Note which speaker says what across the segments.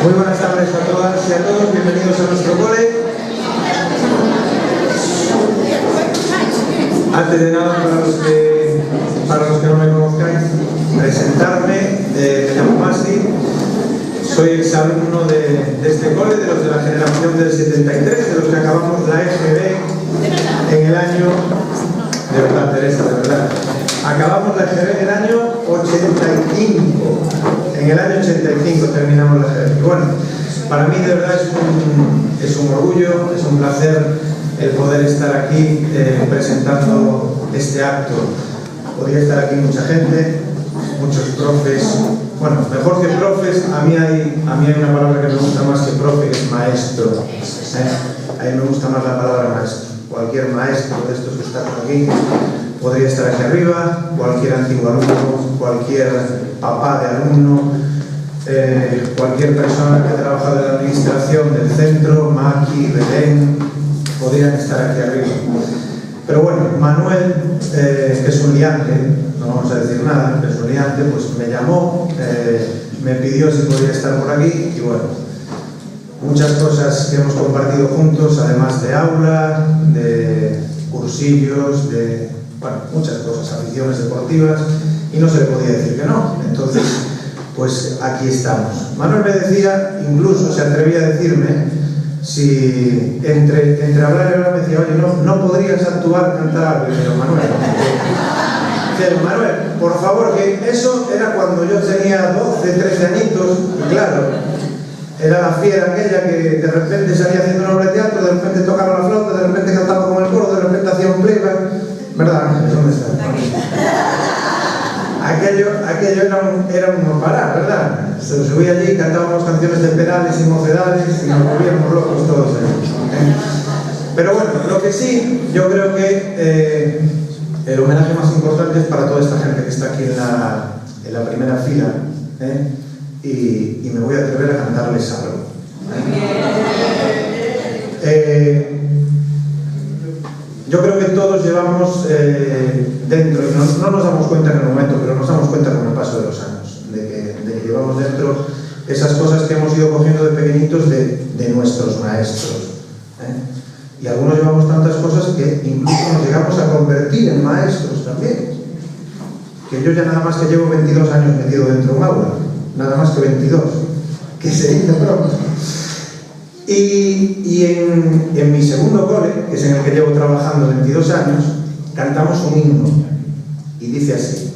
Speaker 1: Muy buenas tardes a todas y a todos, bienvenidos a nuestro cole. Antes de nada, para los que no me conozcáis, presentarme, me llamo Masi, soy exalumno de este cole, de los de la generación del 73, de los que acabamos la EGB en el año, de verdad Teresa, de verdad, acabamos la EGB en el año 85, en el año 85 terminamos la EGB. Y bueno, para mí de verdad es un orgullo, es un placer el poder estar aquí presentando este acto. Podría estar aquí mucha gente, muchos profes, bueno, mejor que profes, a mí hay una palabra que me gusta más que profe, que es maestro. A mí me gusta más la palabra maestro. Cualquier maestro de estos que están aquí podría estar aquí arriba, cualquier antiguo alumno, cualquier papá de alumno, cualquier persona que ha trabajado en la administración del centro, Maki, Belén, podrían estar aquí arriba. Pero bueno, Manuel, que es un liante, no vamos a decir nada, que es un liante, pues me llamó, me pidió si podía estar por aquí y bueno, muchas cosas que hemos compartido juntos, además de aula, de cursillos, de bueno, muchas cosas, aficiones deportivas, y no se le podía decir que no. Entonces, pues aquí estamos. Manuel me decía, incluso se atrevía a decirme, si entre hablar y hablar me decía, oye, no podrías actuar, cantar algo. Y yo, Manuel, por favor, que eso era cuando yo tenía 12, 13 añitos, y claro, era la fiera aquella que de repente salía haciendo una obra de teatro, de repente tocaba la flauta, de repente cantaba con el coro, de repente hacía un playback, ¿verdad? ¿Dónde está? Aquello era un no parar, ¿verdad? Se subía allí, cantábamos canciones de Perales y Mocedades y nos volvíamos locos todos ahí. Pero bueno, lo que sí, yo creo que el homenaje más importante es para toda esta gente que está aquí en la primera fila, y me voy a atrever a cantarles algo. Yo creo que todos llevamos dentro, y no nos damos cuenta en el momento, pero nos damos cuenta con el paso de los años, de que llevamos dentro esas cosas que hemos ido cogiendo de pequeñitos de nuestros maestros. Y algunos llevamos tantas cosas que incluso nos llegamos a convertir en maestros también. Que yo ya nada más que llevo 22 años metido dentro de un aula, nada más que 22, que se dice pronto. Y en mi segundo cole, que es en el que llevo trabajando 22 años, cantamos un himno y dice así: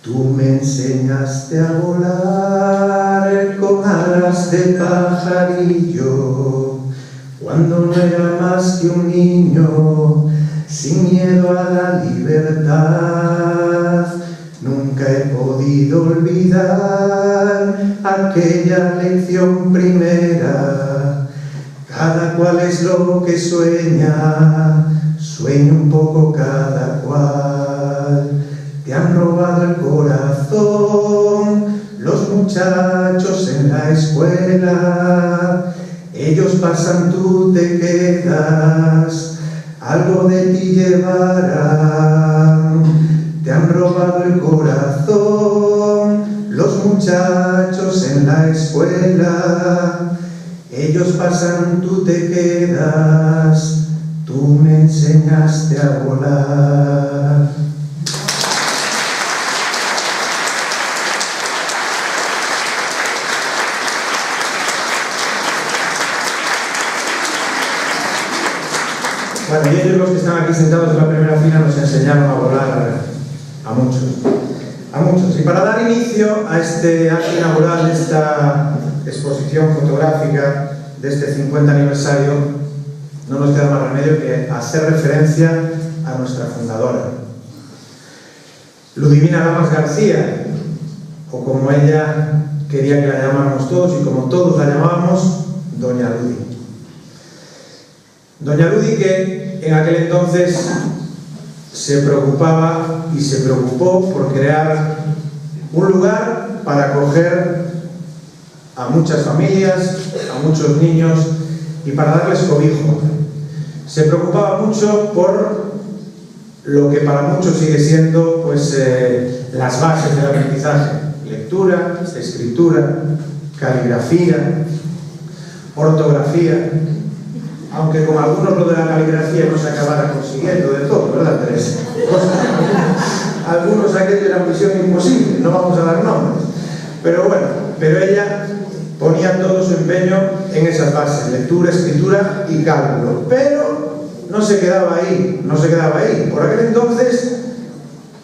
Speaker 1: tú me enseñaste a volar con alas de pajarillo, cuando no era más que un niño, sin miedo a la libertad. Nunca he podido olvidar aquella lección primera. Cada cual es lo que sueña, sueña un poco cada cual. Te han robado el corazón los muchachos en la escuela. Ellos pasan, tú te quedas, algo de ti llevarán. Te han robado el corazón los muchachos en la escuela. Ellos pasan, tú te quedas, tú me enseñaste a volar. Bueno, y ellos, los que están aquí sentados en la primera fila, nos enseñaron a volar a muchos. Y para dar inicio a este acto inaugural de esta exposición fotográfica de este 50 aniversario, no nos queda más remedio que hacer referencia a nuestra fundadora, Ludivina Lamas García, o como ella quería que la llamáramos todos y como todos la llamábamos, Doña Ludi. Doña Ludi, que en aquel entonces se preocupaba y se preocupó por crear un lugar para acoger a muchas familias, a muchos niños y para darles cobijo. Se preocupaba mucho por lo que para muchos sigue siendo pues, las bases del aprendizaje: lectura, escritura, caligrafía, ortografía, aunque con algunos lo de la caligrafía no se acabara consiguiendo de todo, ¿verdad, Teresa? Algunos aquello era misión imposible, no vamos a dar nombres. Pero bueno, pero ella ponía todo su empeño en esas bases, lectura, escritura y cálculo. Pero no se quedaba ahí, no se quedaba ahí. Por aquel entonces,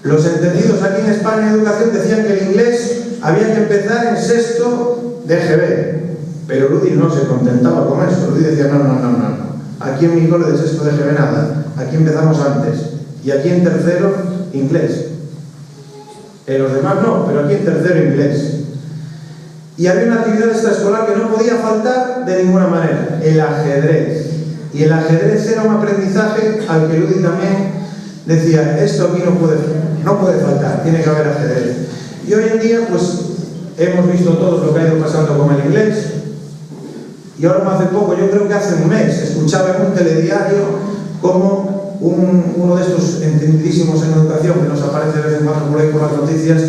Speaker 1: los entendidos aquí en España en educación decían que el inglés había que empezar en sexto de GB. Pero Ludi no se contentaba con eso. Ludi decía, no. Aquí en mi cole de sexto de GB nada. Aquí empezamos antes. Y aquí en tercero, inglés. En los demás no, pero aquí en tercero, inglés. Y había una actividad extraescolar que no podía faltar de ninguna manera, el ajedrez. Y el ajedrez era un aprendizaje al que Ludi también decía, esto aquí no puede faltar, tiene que haber ajedrez. Y hoy en día, pues, hemos visto todo lo que ha ido pasando con el inglés. Y ahora no hace poco, yo creo que hace un mes, escuchaba en un telediario como uno de estos entendidísimos en educación que nos aparece de vez en cuando por ahí por las noticias,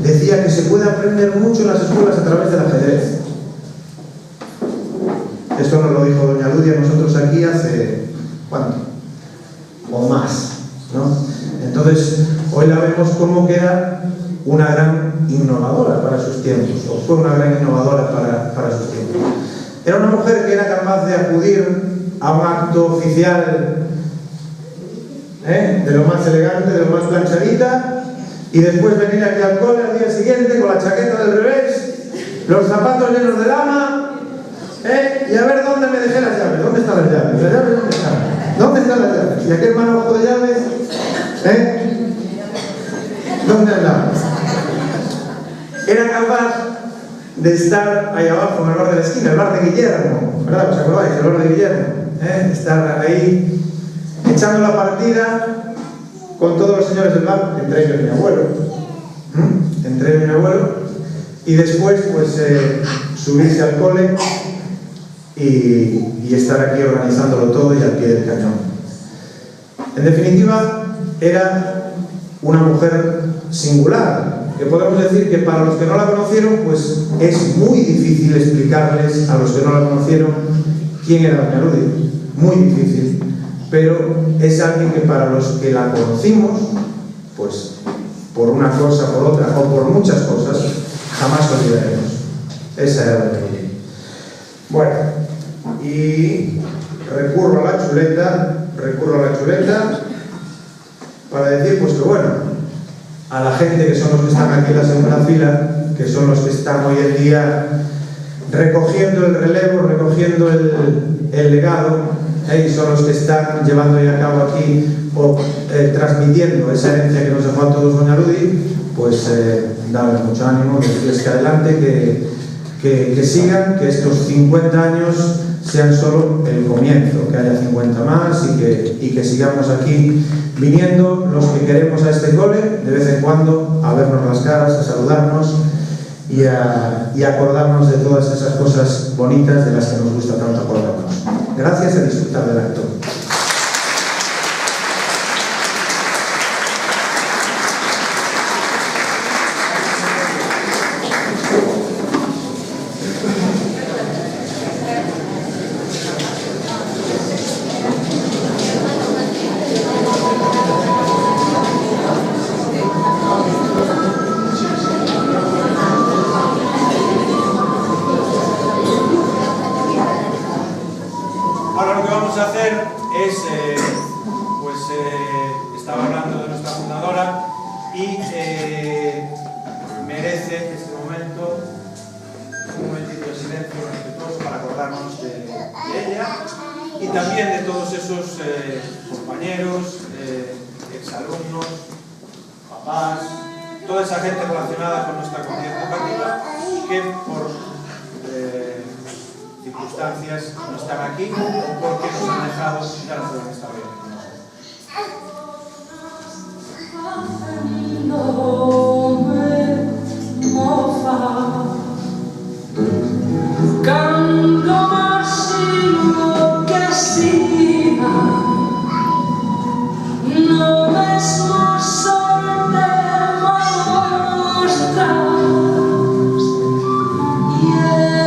Speaker 1: decía que se puede aprender mucho en las escuelas a través del ajedrez. Esto nos lo dijo doña Ludi a nosotros aquí hace, ¿cuánto? O más, ¿no? Entonces, hoy la vemos como que era una gran innovadora para sus tiempos, o fue una gran innovadora para sus tiempos. Era una mujer que era capaz de acudir a un acto oficial de lo más elegante, de lo más planchadita, y después venir aquí al cole al día siguiente con la chaqueta del revés, los zapatos llenos de lama, y a ver dónde me dejé las llaves. ¿Dónde están las llaves? ¿Las llaves dónde están? ¿Dónde están las llaves? ¿Y aquel manojo de llaves? ¿Dónde andaba? Era capaz de estar ahí abajo en el bar de la esquina, el bar de Guillermo, ¿verdad? ¿Os acordáis? El bar de Guillermo. Estar ahí echando la partida con todos los señores del bar, entre ellos mi abuelo. Entre ellos mi abuelo. Y después, pues, subirse al cole y estar aquí organizándolo todo y al pie del cañón. En definitiva, era una mujer singular, que podemos decir que para los que no la conocieron, pues es muy difícil explicarles a los que no la conocieron quién era doña Ludi. Muy difícil. Pero es alguien que para los que la conocimos, pues por una cosa, por otra o por muchas cosas, jamás olvidaremos. Esa era doña Ludi. Bueno, y recurro a la chuleta para decir, pues que bueno, a la gente que son los que están aquí en la segunda fila, que son los que están hoy en día recogiendo el relevo, recogiendo el legado, y son los que están llevando ya a cabo aquí o transmitiendo esa herencia que nos dejó a todos doña Ludi, pues darles mucho ánimo, decirles que adelante, que sigan, que estos 50 años sean solo el comienzo, que haya 50 más y que sigamos aquí viniendo los que queremos a este cole de vez en cuando a vernos las caras, a saludarnos y a acordarnos de todas esas cosas bonitas de las que nos gusta tanto acordarnos. Gracias y a disfrutar del acto.
Speaker 2: Estaba hablando de nuestra fundadora y merece este momento un momentito de silencio respetuoso para acordarnos de ella y también de todos esos compañeros, exalumnos, papás, toda esa gente relacionada con nuestra comunidad educativa que por circunstancias no están aquí o porque nos han dejado y ya no pueden estar bien con nosotros.
Speaker 3: Yeah.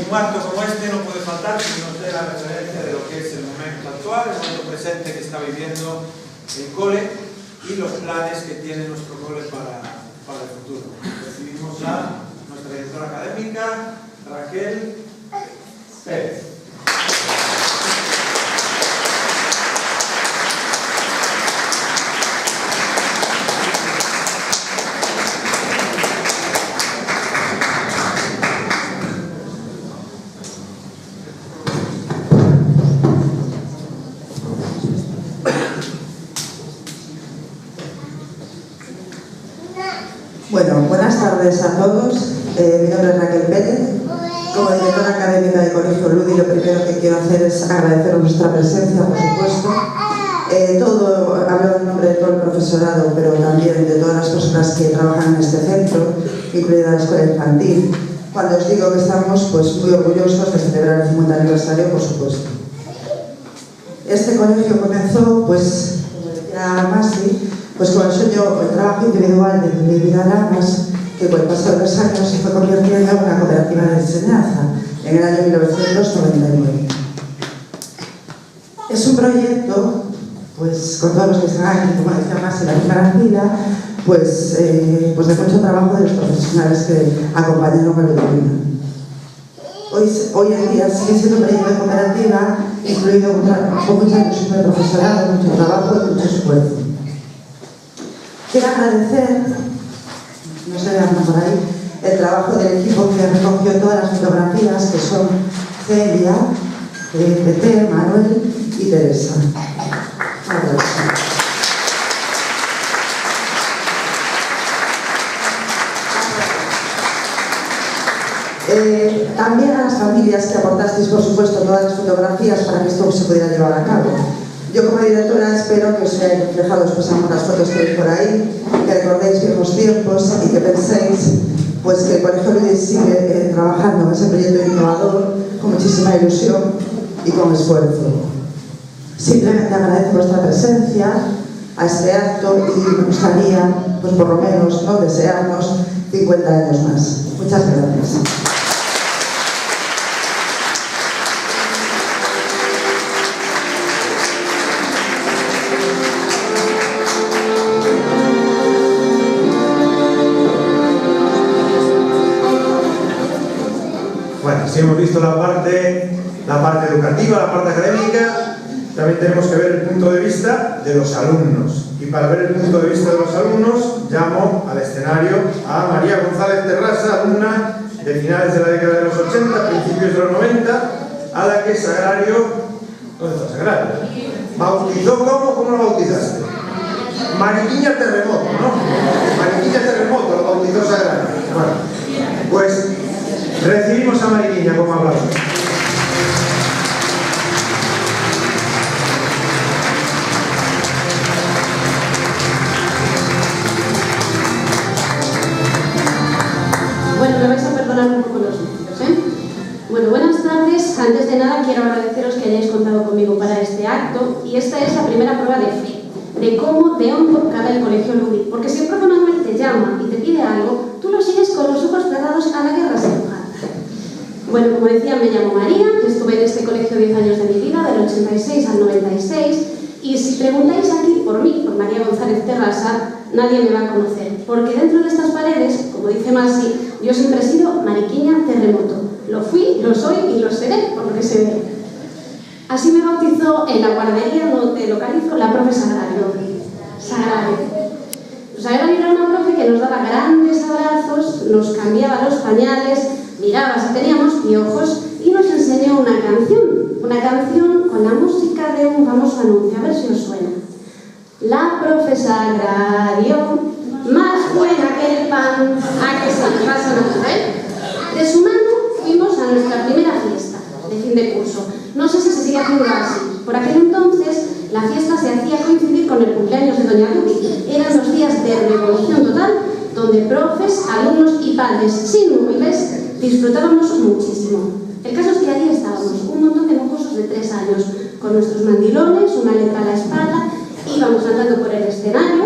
Speaker 2: un acto como este no puede faltar si nos dé la referencia de lo que es el momento actual, el momento presente que está viviendo el cole y los planes que tiene nuestro cole para el futuro. Recibimos a nuestra directora académica, Raquel Pérez.
Speaker 3: Bueno, buenas tardes a todos. Mi nombre es Raquel Pérez. Como directora académica del Colegio Ludi, lo primero que quiero hacer es agradeceros vuestra presencia, por supuesto. Hablo en nombre de todo el profesorado, pero también de todas las personas que trabajan en este centro, incluida la escuela infantil. Cuando os digo que estamos muy orgullosos de celebrar el 50 aniversario, por supuesto. Este colegio comenzó, como decía Masi, con el sueño, el trabajo individual de Livia Lamas, que con el paso de los años se fue convirtiendo en una cooperativa de enseñanza en el año 1999. Es un proyecto, con todos los que están aquí, como decía más en la primera fila, de mucho trabajo de los profesionales que acompañaron a Livia. Hoy en día sigue siendo un proyecto de cooperativa, incluido con mucha ilusión del profesorado, mucho trabajo y mucho esfuerzo. Quiero agradecer, no se vean por ahí, el trabajo del equipo que recogió todas las fotografías, que son Celia, Peter, Manuel y Teresa. También a las familias que aportasteis, por supuesto, todas las fotografías para que esto se pudiera llevar a cabo. Yo como directora espero que os veáis reflejados algunas fotos que hay por ahí, que recordéis viejos tiempos y que penséis que el Colegio Ludi sigue trabajando en ese proyecto innovador con muchísima ilusión y con esfuerzo. Simplemente agradezco vuestra presencia a este acto y me gustaría, por lo menos, desearnos 50 años más. Muchas gracias.
Speaker 1: Si hemos visto la parte educativa, la parte académica, también tenemos que ver el punto de vista de los alumnos. Y para ver el punto de vista de los alumnos, llamo al escenario a María González Terrasa, alumna de finales de la década de los 80, principios de los 90, a la que Sagrario, ¿dónde está Sagrario? Bautizó, ¿cómo lo bautizaste? Mariquiña Terremoto, ¿no? Mariquiña Terremoto lo bautizó Sagrario. Bueno, recibimos a Mariquiña como aplauso.
Speaker 4: Bueno, me vais a perdonar un poco los vicios, ¿eh? Bueno, buenas tardes. Antes de nada quiero agradeceros que hayáis contado conmigo para este acto y esta es la primera prueba de fe, de cómo de hondo cabe el Colegio Ludi, porque si el profe Manuel te llama y te pide algo, tú lo sigues con los ojos cerrados a la guerra sin hoja. Bueno, como decía, me llamo María, estuve en este colegio 10 años de mi vida, del 86 al 96, y si preguntáis aquí por mí, por María González Terrasa, nadie me va a conocer, porque dentro de estas paredes, como dice Masi, yo siempre he sido Mariquiña Terremoto. Lo fui, lo soy y lo seré, por lo que se ve. Así me bautizó en la guardería donde localizo la profe Sagrario. Sagrario era una profe que nos daba grandes abrazos, nos cambiaba los pañales, miraba si teníamos piojos y nos enseñó una canción con la música de un famoso anuncio, a ver si os suena. La profe Sagrario, más buena que el pan, a que se pasa nada, ¿eh? De su mano fuimos a nuestra primera fiesta de fin de curso. No sé si se sigue haciendo así. Por aquel entonces la fiesta se hacía coincidir con el cumpleaños de Doña Ludi. Eran los días de revolución total, donde profes, alumnos y padres sin móviles disfrutábamos muchísimo. El caso es que allí estábamos, un montón de mocosos de 3 años, con nuestros mandilones, una letra a la espalda, íbamos andando por el escenario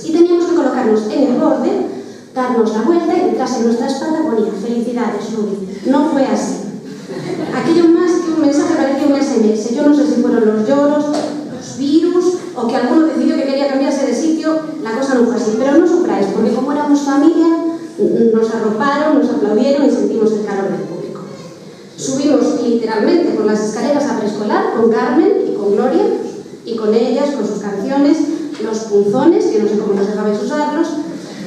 Speaker 4: y teníamos que colocarnos en el borde darnos la vuelta y detrás en nuestra espalda ponía felicidades, Ruby. No fue así. Aquello más que un mensaje parecía un SMS. Yo no sé si fueron los lloros, los virus o que alguno decidió que quería cambiarse de sitio. La cosa no fue así. Pero no sufráis, porque como éramos familia, nos arroparon, nos aplaudieron y sentimos el calor del público. Subimos literalmente por las escaleras a preescolar con Carmen y con Gloria, y con ellas, con sus canciones, los punzones, que no sé cómo nos dejabais usarlos,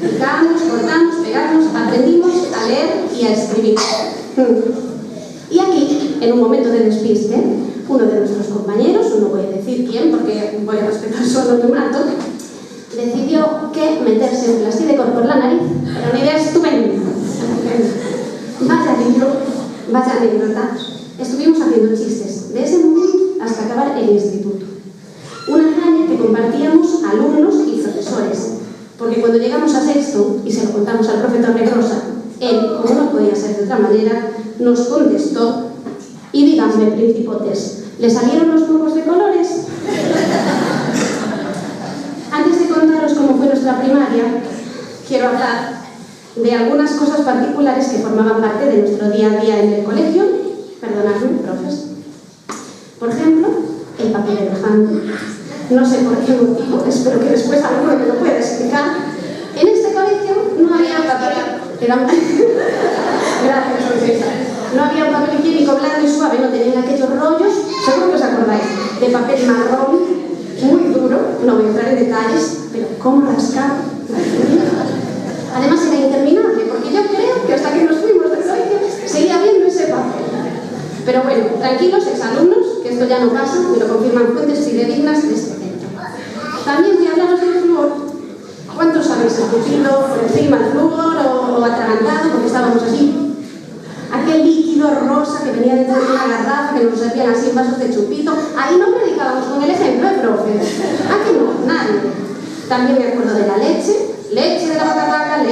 Speaker 4: picamos, cortamos, pegamos, aprendimos a leer y a escribir. Y aquí, en un momento de despiste, uno de nuestros compañeros, no voy a decir quién porque voy a respetar su anonimato, decidió que meterse un plastídecor por la nariz era una idea estupenda. Vaya libro, vaya anécdota. Estuvimos haciendo chistes de ese momento hasta acabar el instituto. Una hazaña que compartíamos alumnos y profesores, porque cuando llegamos a sexto y se lo contamos al profesor Negrosa, él, como no podía ser de otra manera, nos contestó: y díganme, principotes, ¿le salieron los globos de colores? Antes de contaros cómo fue nuestra primaria, quiero hablar de algunas cosas particulares que formaban parte de nuestro día a día en el colegio. Perdonadme, profes. Por ejemplo, el papel elefante. No sé por qué motivo, espero que después alguno me lo pueda explicar. En este colegio no había papel... Gracias, profesora. No había un papel higiénico blando y suave, no tenían aquellos rollos, seguro que os acordáis, de papel marrón, muy duro, no voy a entrar en detalles, pero cómo rascaba. Además era interminable, porque yo creo que hasta que nos fuimos del colegio seguía viendo ese papel. Pero bueno, tranquilos, exalumnos, que esto ya no pasa, me lo confirman fuentes fidedignas de este centro. También voy a hablaros del flúor. ¿Cuántos habéis escupido por encima el flúor o atragantado porque estábamos así? Aquel líquido rosa que venía dentro de una garrafa que nos servían así en vasos de chupito. Ahí no predicábamos con el ejemplo, profe. Aquí no, nadie. También me acuerdo de la leche de la vaca vaca,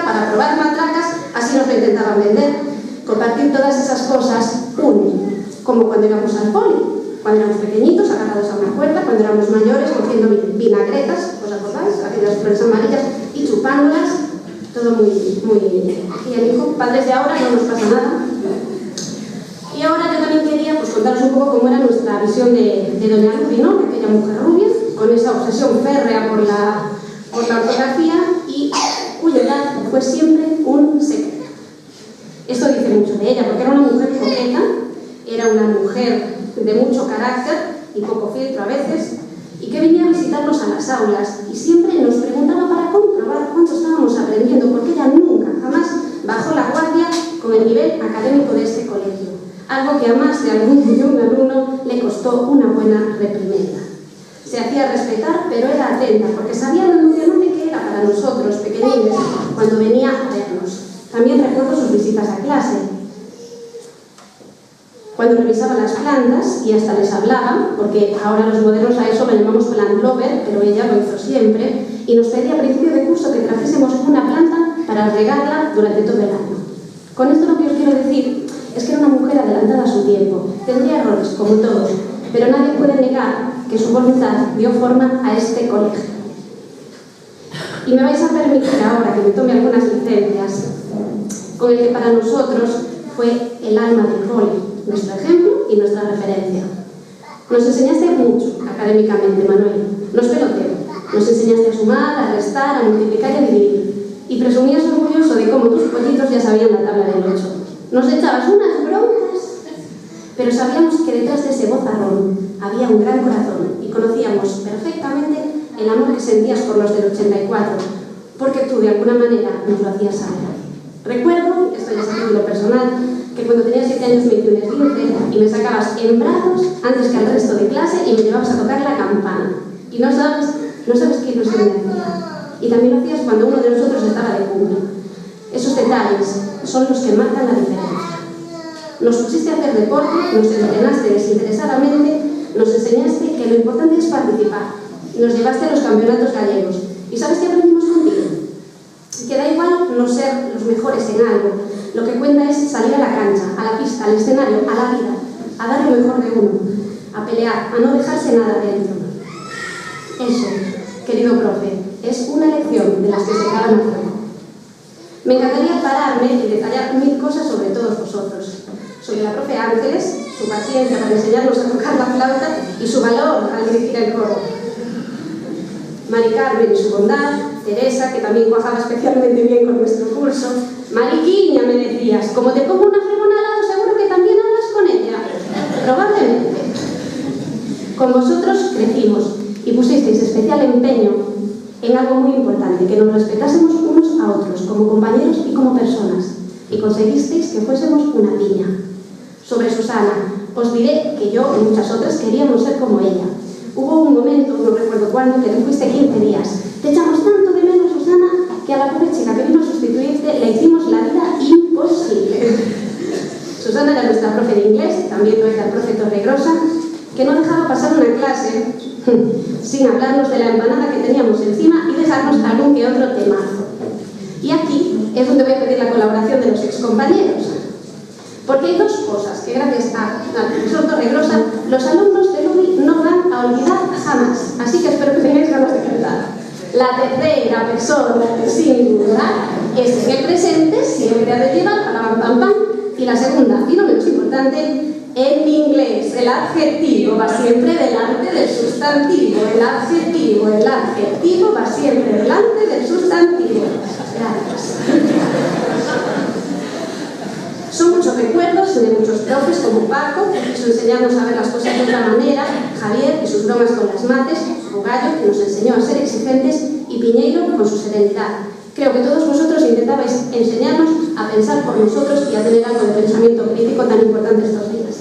Speaker 4: para probar matracas, así nos lo intentaban vender. Compartir todas esas cosas une, como cuando íbamos al poli, cuando éramos pequeñitos, agarrados a una cuerda, cuando éramos mayores, cogiendo vinagretas, ¿os acordáis? Aquellas flores amarillas, y chupándolas, todo muy higiénico. Padres de ahora no nos pasa nada. Y ahora yo también quería contaros un poco cómo era nuestra visión de doña Ruby, ¿no? Aquella mujer rubia, con esa obsesión férrea por la ortografía y cuya edad fue siempre un secreto. Esto dice mucho de ella, porque era una mujer coqueta, era una mujer de mucho carácter y poco filtro a veces, y que venía a visitarnos a las aulas y siempre nos preguntaba para comprobar cuánto estábamos aprendiendo, porque ella nunca, jamás bajó la guardia con el nivel académico de este colegio, algo que a más de un alumno le costó una buena reprimenda. Se hacía respetar, pero era atenta, porque sabía lo emocionante que era para nosotros, pequeñines, cuando venía a vernos. También recuerdo sus visitas a clase, cuando revisaba las plantas y hasta les hablaba, porque ahora los modernos a eso lo llamamos plant lover, pero ella lo hizo siempre, y nos pedía a principio de curso que trajésemos una planta para regarla durante todo el año. Con esto lo que os quiero decir es que era una mujer adelantada a su tiempo, tendría errores, como todos, pero nadie puede negar que su voluntad dio forma a este colegio. Y me vais a permitir ahora que me tome algunas licencias con el que para nosotros fue el alma del cole, nuestro ejemplo y nuestra referencia. Nos enseñaste mucho académicamente, Manuel, no es peloteo. Nos enseñaste a sumar, a restar, a multiplicar y a dividir. Y presumías orgulloso de cómo tus pollitos ya sabían la tabla del 8. Nos echabas unas broncas, pero sabíamos que detrás de ese vozarrón había un gran corazón y conocíamos perfectamente el amor que sentías por los del 84, porque tú de alguna manera nos lo hacías saber. Recuerdo, esto ya es a título personal, que cuando tenía 7 años me hice un esguince y me sacabas en brazos antes que al resto de clase y me llevabas a tocar la campana. Y no sabes qué ilusión me hacía. Y también lo hacías cuando uno de nosotros estaba de cumple. Esos detalles son los que marcan la diferencia. Nos pusiste a hacer deporte, nos entrenaste desinteresadamente, nos enseñaste que lo importante es participar. Nos llevaste a los campeonatos gallegos. ¿Y sabes qué aprendimos contigo? Que da igual no ser los mejores en algo. Lo que cuenta es salir a la cancha, a la pista, al escenario, a la vida, a dar lo mejor de uno, a pelear, a no dejarse nada dentro. Eso, querido profe, es una lección de las que se quedan afuera. Me encantaría pararme y detallar 1000 cosas sobre todos vosotros. Sobre la profe Ángeles, su paciencia para enseñarnos a tocar la flauta y su valor al dirigir el coro. Mari Carmen y su bondad, Teresa, que también cuajaba especialmente bien con nuestro curso. Mariquiña, me decías, como te pongo una fregona al lado, seguro que también hablas con ella. Probablemente. Con vosotros crecimos y pusisteis especial empeño en algo muy importante, que nos respetásemos unos a otros, como compañeros y como personas, y conseguisteis que fuésemos una piña. Sobre Susana, os diré que yo y muchas otras queríamos ser como ella. Hubo un momento, no recuerdo cuándo, que te fuiste 15 días. Te echamos tanto de menos, Susana, que a la pobre chica que vino a sustituirte le hicimos la vida imposible. Susana era nuestra profe de inglés, también lo era el profe Torregrosa, que no dejaba pasar una clase sin hablarnos de la empanada que teníamos encima y dejarnos algún que otro temazo. Y aquí es donde voy a pedir la colaboración de los excompañeros. Porque hay dos cosas que gracias al profesor Torregrosa los alumnos de LUDI no van a olvidar jamás. Así que espero que tengáis ganas de cantar. La tercera persona del singular es en el presente, siempre ha de llevar para pam pam. Y la segunda, y no menos importante, en inglés el adjetivo va siempre delante del sustantivo. El adjetivo va siempre delante del sustantivo. Gracias. Son muchos recuerdos de muchos profes como Paco, que quiso enseñarnos a ver las cosas de otra manera, Javier y sus bromas con las mates, Bugallo, que nos enseñó a ser exigentes, y Piñeiro con su serenidad. Creo que todos vosotros intentabais enseñarnos a pensar por nosotros y a tener algo de pensamiento crítico tan importante estos días.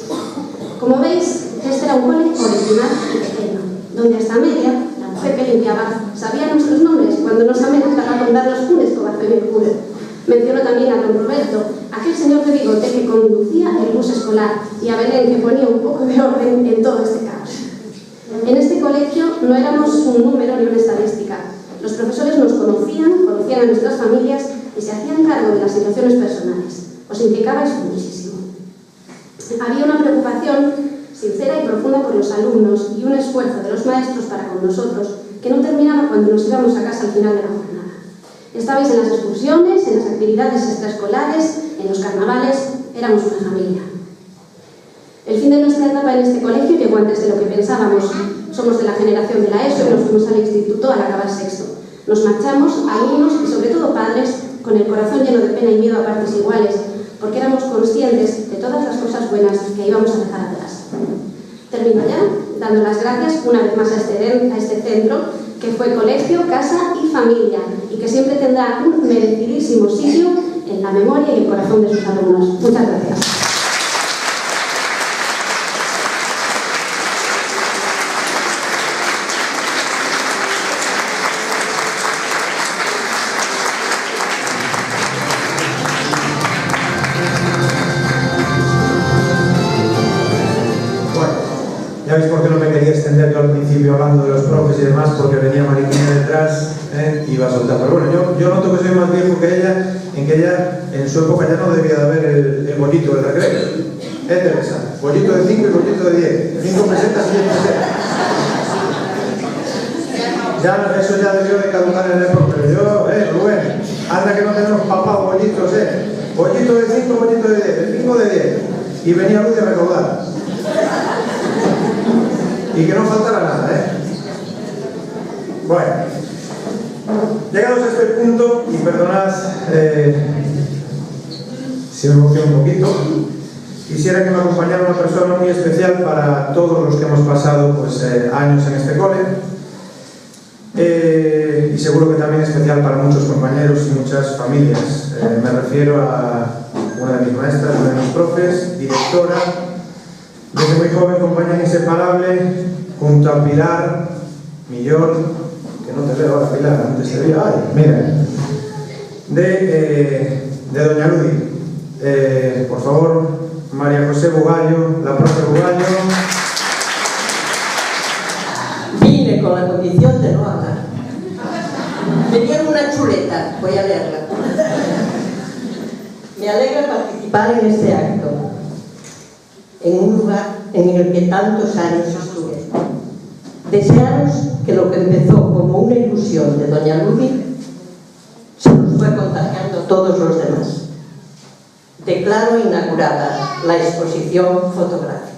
Speaker 4: Como veis, este era un cole original y pequeño, donde hasta Amelia, la mujer que limpiaba, sabía nuestros nombres cuando nos amenazaba con darnos un escobazo en el culo. Menciono también a don Roberto, aquel señor de bigote que conducía el bus escolar, y a Belén, que ponía un poco de orden en todo este caos. En este colegio no éramos un número ni una estadística. Los profesores nos conocían a nuestras familias y se hacían cargo de las situaciones personales. Os implicabais muchísimo. Había una preocupación sincera y profunda por los alumnos y un esfuerzo de los maestros para con nosotros que no terminaba cuando nos íbamos a casa al final de la jornada. Estabais en las excursiones, en las actividades extraescolares, en los carnavales, éramos una familia. El fin de nuestra etapa en este colegio llegó antes de lo que pensábamos. Somos de la generación de la ESO y nos fuimos al instituto al acabar sexto. Nos marchamos, alumnos y sobre todo padres, con el corazón lleno de pena y miedo a partes iguales, porque éramos conscientes de todas las cosas buenas que íbamos a dejar atrás. Termino ya dando las gracias una vez más a este centro, que fue colegio, casa y familia, y que siempre tendrá un merecidísimo sitio en la memoria y el corazón de sus alumnos. Muchas gracias.
Speaker 1: Ya veis por qué no me quería extender yo al principio hablando de los profes y demás, porque venía Mariquina detrás y iba a soltar. Pero bueno, yo noto que soy más viejo que ella, en que ella en su época ya no debía de haber el bollito del recreo. Teresa, bollito de 5 y bollito de 10. 5 pesetas y 10 pesetas. Ya, eso ya debió de caducar en la época. Pero yo, Rubén, anda que no tenemos papá bollitos, bollito de 5, bollito de 10, el 5 de 10. Y venía Luz a recaudar. Y que no faltara nada, Bueno, llegados a este punto, y perdonad si me emociono un poquito, quisiera que me acompañara una persona muy especial para todos los que hemos pasado años en este cole, y seguro que también especial para muchos compañeros y muchas familias. Me refiero a una de mis maestras, una de mis profes, directora. Desde muy joven, compañera inseparable, junto a Pilar Millón, que no te veo ahora, Pilar, antes te veía, ay, mira, de doña Ludi. Por favor, María José Bugallo, la profe Bugallo.
Speaker 5: Vine con la condición de no hablar. Venía en una chuleta, voy a leerla. Me alegra participar en este acto, en un lugar en el que tantos años estuve. Desearos que lo que empezó como una ilusión de doña Ludi se nos fue contagiando a todos los demás. Declaro inaugurada la exposición fotográfica.